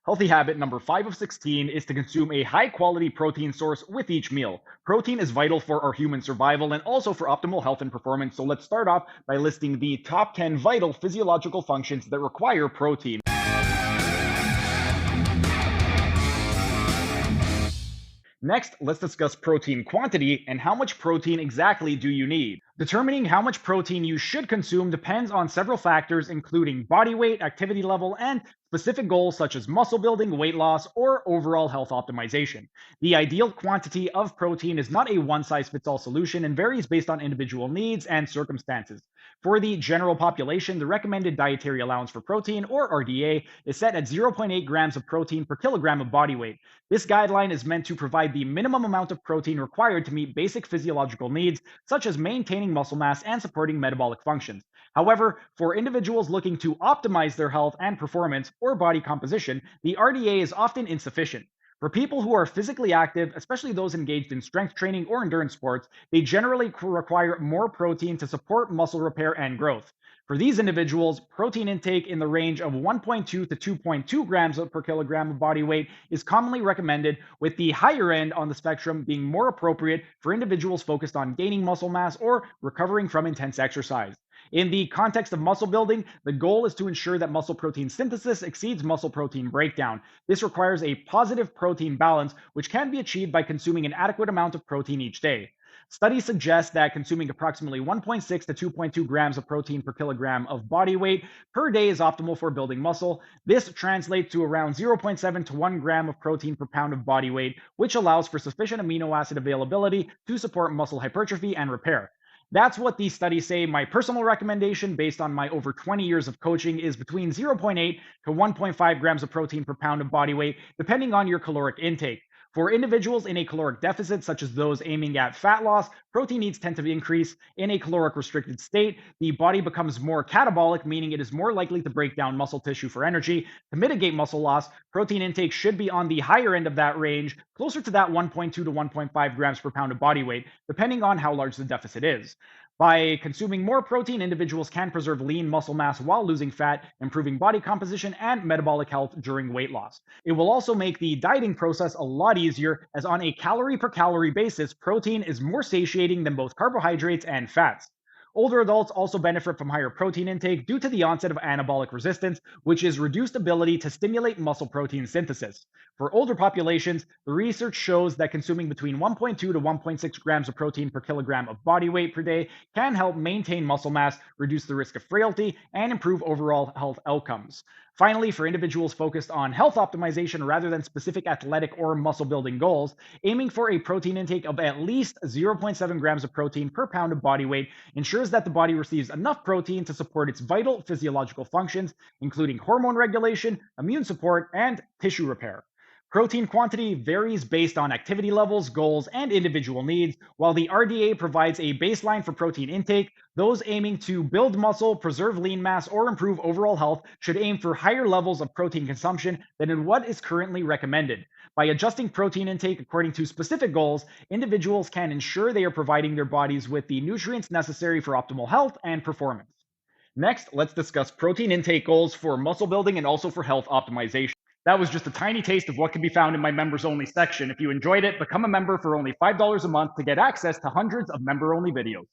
Healthy habit number 5 of 16 is to consume a high quality protein source with each meal. Protein is vital for our human survival and also for optimal health and performance. So let's start off by listing the top 10 vital physiological functions that require protein. Next, let's discuss protein quantity and how much protein exactly do you need. Determining how much protein you should consume depends on several factors, including body weight, activity level, and specific goals such as muscle building, weight loss, or overall health optimization. The ideal quantity of protein is not a one size fits all solution and varies based on individual needs and circumstances. For the general population, the recommended dietary allowance for protein, or RDA, is set at zero point 0.8 grams of protein per kilogram of body weight. This guideline is meant to provide the minimum amount of protein required to meet basic physiological needs, such as maintaining muscle mass and supporting metabolic functions. However, for individuals looking to optimize their health and performance or body composition, the RDA is often insufficient. For people who are physically active, especially those engaged in strength training or endurance sports, they generally require more protein to support muscle repair and growth. For these individuals, protein intake in the range of 1.2 to 2.2 grams per kilogram of body weight is commonly recommended, with the higher end on the spectrum being more appropriate for individuals focused on gaining muscle mass or recovering from intense exercise. In the context of muscle building, the goal is to ensure that muscle protein synthesis exceeds muscle protein breakdown. This requires a positive protein balance, which can be achieved by consuming an adequate amount of protein each day. Studies suggest that consuming approximately 1.6 to 2.2 grams of protein per kilogram of body weight per day is optimal for building muscle. This translates to around 0.7 to 1 gram of protein per pound of body weight, which allows for sufficient amino acid availability to support muscle hypertrophy and repair. That's what these studies say. My personal recommendation, based on my over 20 years of coaching, is between zero point 0.8 to 1.5 grams of protein per pound of body weight, depending on your caloric intake. For individuals in a caloric deficit, such as those aiming at fat loss, protein needs tend to increase. In a caloric restricted state, the body becomes more catabolic, meaning it is more likely to break down muscle tissue for energy. To mitigate muscle loss, protein intake should be on the higher end of that range, closer to that 1.2 to 1.5 grams per pound of body weight, depending on how large the deficit is. By consuming more protein, individuals can preserve lean muscle mass while losing fat, improving body composition and metabolic health during weight loss. It will also make the dieting process a lot easier, as on a calorie per calorie basis, protein is more satiating than both carbohydrates and fats. Older adults also benefit from higher protein intake due to the onset of anabolic resistance, which is reduced ability to stimulate muscle protein synthesis. For older populations, the research shows that consuming between 1.2 to 1.6 grams of protein per kilogram of body weight per day can help maintain muscle mass, reduce the risk of frailty, and improve overall health outcomes. Finally, for individuals focused on health optimization rather than specific athletic or muscle building goals, aiming for a protein intake of at least 0.7 grams of protein per pound of body weight ensures that the body receives enough protein to support its vital physiological functions, including hormone regulation, immune support, and tissue repair. Protein quantity varies based on activity levels, goals, and individual needs. While the RDA provides a baseline for protein intake, those aiming to build muscle, preserve lean mass, or improve overall health should aim for higher levels of protein consumption than in what is currently recommended. By adjusting protein intake according to specific goals, individuals can ensure they are providing their bodies with the nutrients necessary for optimal health and performance. Next, let's discuss protein intake goals for muscle building and also for health optimization. That was just a tiny taste of what can be found in my members only section. If you enjoyed it, become a member for only $5 a month to get access to hundreds of member only videos.